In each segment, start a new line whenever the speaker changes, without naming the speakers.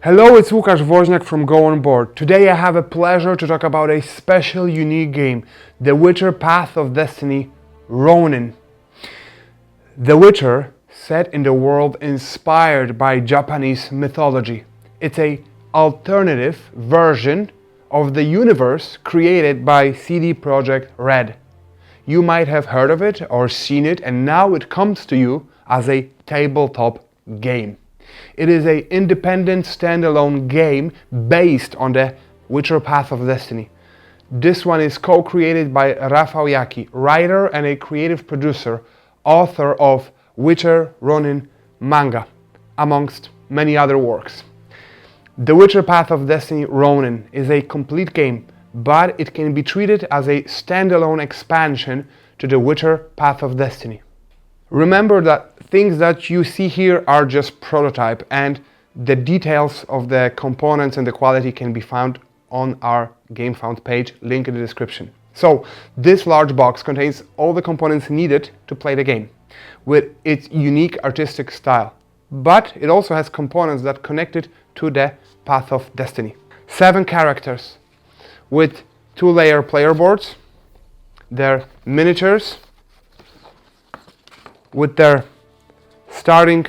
Hello, it's Łukasz Woźniak from Go On Board. Today I have a pleasure to talk about a special, unique game, The Witcher Path of Destiny, RONIN. The Witcher, set in the world inspired by Japanese mythology. It's an alternative version of the universe created by CD Projekt Red. You might have heard of it or seen it, and now it comes to you as a tabletop game. It is an independent standalone game based on the Witcher Path of Destiny. This one is co-created by Rafał Jaki, writer and a creative producer, author of Witcher RONIN manga, amongst many other works. The Witcher Path of Destiny RONIN is a complete game, but it can be treated as a standalone expansion to the Witcher Path of Destiny. Remember that things that you see here are just prototype, and the details of the components and the quality can be found on our GameFound page, link in the description. So this large box contains all the components needed to play the game with its unique artistic style, but it also has components that connect it to the Path of Destiny. 7 characters with 2-layer player boards, their miniatures with their starting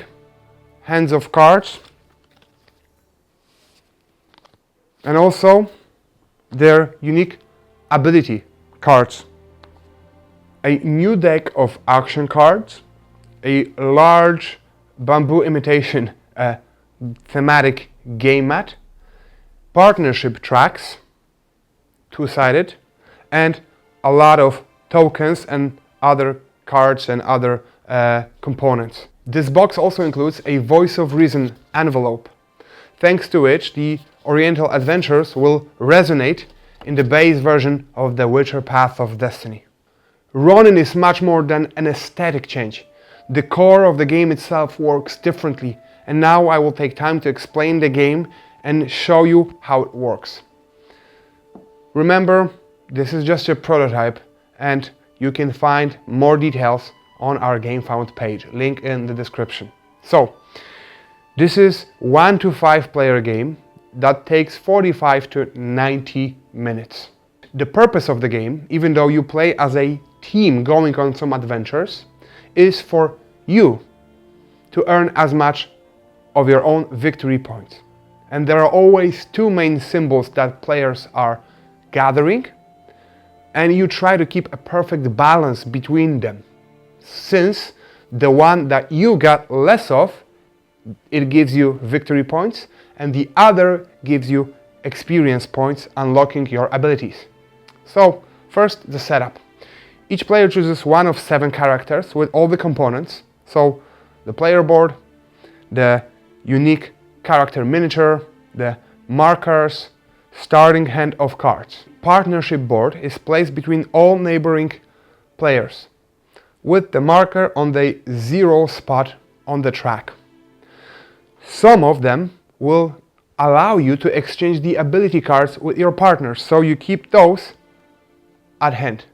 hands of cards, and also their unique ability cards. A new deck of action cards, a large bamboo imitation thematic game mat, partnership tracks, 2-sided, and a lot of tokens and other cards and other components. This box also includes a Voice of Reason envelope, thanks to which the Oriental adventures will resonate in the base version of the Witcher Path of Destiny. RONIN is much more than an aesthetic change. The core of the game itself works differently, and now I will take time to explain the game and show you how it works. Remember, this is just a prototype, and you can find more details on our GameFound page, link in the description. So, this is 1 to 5 player game that takes 45 to 90 minutes. The purpose of the game, even though you play as a team going on some adventures, is for you to earn as much of your own victory points. And there are always 2 main symbols that players are gathering, and you try to keep a perfect balance between them. Since the one that you got less of, it gives you victory points, and the other gives you experience points, unlocking your abilities. So, first, the setup. Each player chooses one of 7 characters with all the components. So, the player board, the unique character miniature, the markers, starting hand of cards. Partnership board is placed between all neighboring players, with the marker on the 0 spot on the track. Some of them will allow you to exchange the ability cards with your partners, so you keep those at hand.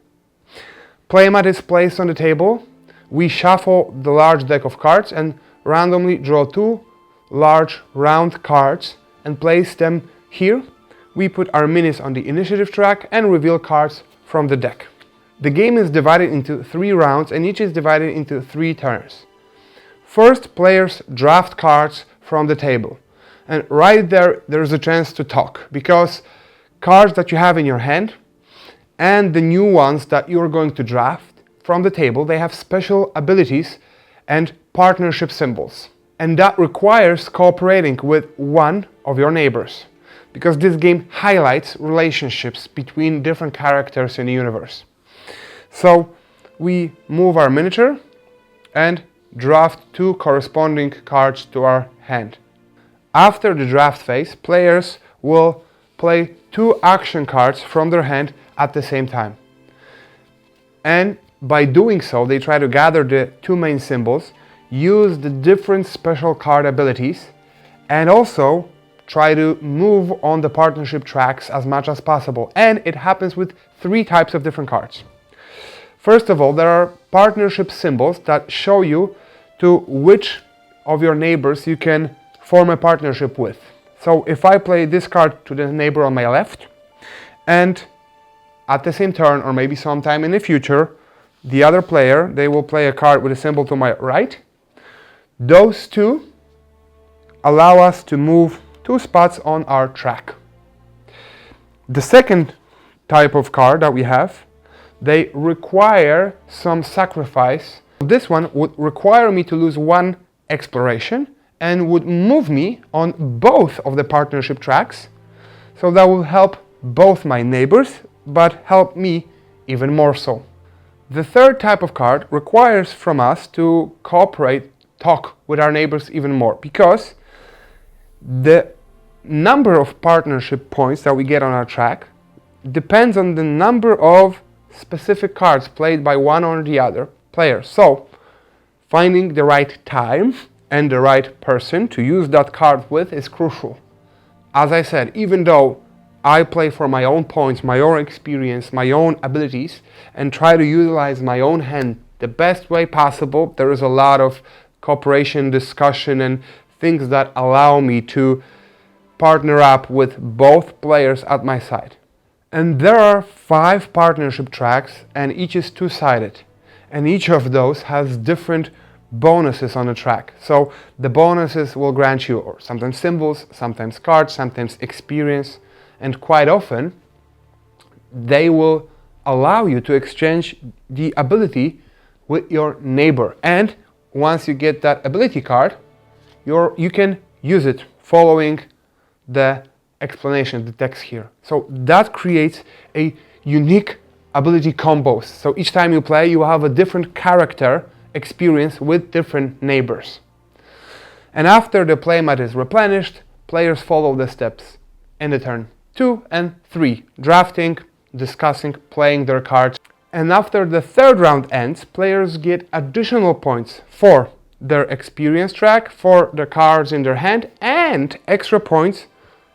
Playmat is placed on the table. We shuffle the large deck of cards and randomly draw 2 large round cards and place them here. We put our minis on the initiative track and reveal cards from the deck. The game is divided into 3 rounds, and each is divided into 3 turns. First, players draft cards from the table, and right there's a chance to talk, because cards that you have in your hand and the new ones that you're going to draft from the table, they have special abilities and partnership symbols, and that requires cooperating with one of your neighbors, because this game highlights relationships between different characters in the universe. So we move our miniature and draft 2 corresponding cards to our hand. After the draft phase, players will play 2 action cards from their hand at the same time. And by doing so, they try to gather the 2 main symbols, use the different special card abilities, and also try to move on the partnership tracks as much as possible. And it happens with 3 types of different cards. First of all, there are partnership symbols that show you to which of your neighbors you can form a partnership with. So if I play this card to the neighbor on my left, and at the same turn, or maybe sometime in the future, the other player, they will play a card with a symbol to my right, those two allow us to move 2 spots on our track. The second type of card that we have, they require some sacrifice. This one would require me to lose 1 exploration and would move me on both of the partnership tracks. So that will help both my neighbors, but help me even more so. The third type of card requires from us to cooperate, talk with our neighbors even more, because the number of partnership points that we get on our track depends on the number of specific cards played by one or the other player. So finding the right time and the right person to use that card with is crucial. As I said, even though I play for my own points, my own experience, my own abilities, and try to utilize my own hand the best way possible, there is a lot of cooperation, discussion, and things that allow me to partner up with both players at my side. And there are 5 partnership tracks, and each is 2-sided. And each of those has different bonuses on the track. So the bonuses will grant you, or sometimes symbols, sometimes cards, sometimes experience, and quite often they will allow you to exchange the ability with your neighbor. And once you get that ability card, you can use it following the explanation, the text here. So that creates a unique ability combos. So each time you play, you have a different character experience with different neighbors. And after the playmat is replenished, players follow the steps in the turn 2 and 3, drafting, discussing, playing their cards. And after the 3rd round ends, players get additional points for their experience track, for the cards in their hand, and extra points,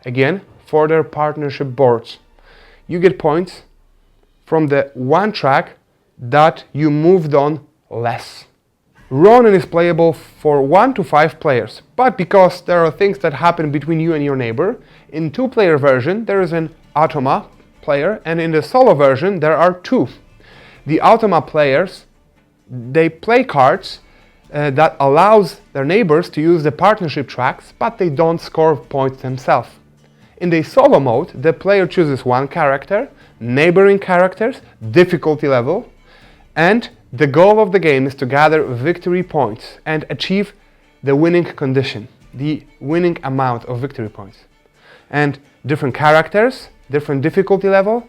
again, for their partnership boards. You get points from the one track that you moved on less. Ronin is playable for 1 to 5 players, but because there are things that happen between you and your neighbor, in 2-player version there is an automa player, and in the solo version there are 2. The automa players, they play cards that allows their neighbors to use the partnership tracks, but they don't score points themselves. In the solo mode, the player chooses 1 character, neighboring characters, difficulty level, and the goal of the game is to gather victory points and achieve the winning condition, the winning amount of victory points. And different characters, different difficulty level,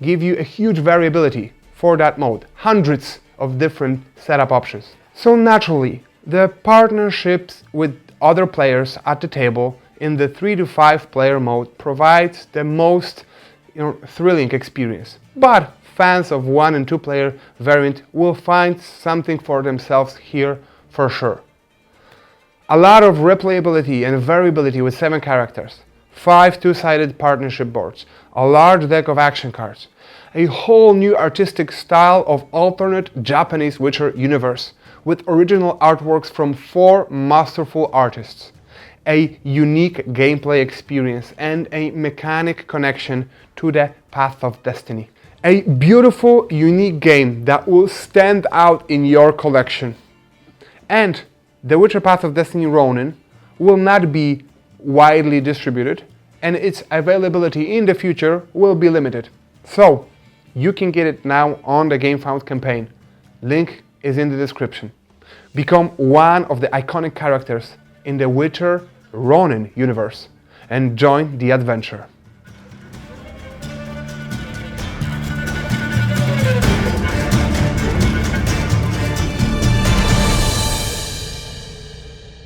give you a huge variability for that mode, hundreds of different setup options. So naturally, the partnerships with other players at the table in the 3 to 5 player mode provides the most thrilling experience. But fans of 1 and 2 player variant will find something for themselves here for sure. A lot of replayability and variability with 7 characters, 5 2-sided partnership boards, a large deck of action cards, a whole new artistic style of alternate Japanese Witcher universe with original artworks from 4 masterful artists, a unique gameplay experience, and a mechanic connection to the Path of Destiny. A beautiful, unique game that will stand out in your collection. And The Witcher Path of Destiny Ronin will not be widely distributed, and its availability in the future will be limited. So, you can get it now on the GameFound campaign. Link is in the description. Become one of the iconic characters in the Witcher Ronin universe and join the adventure.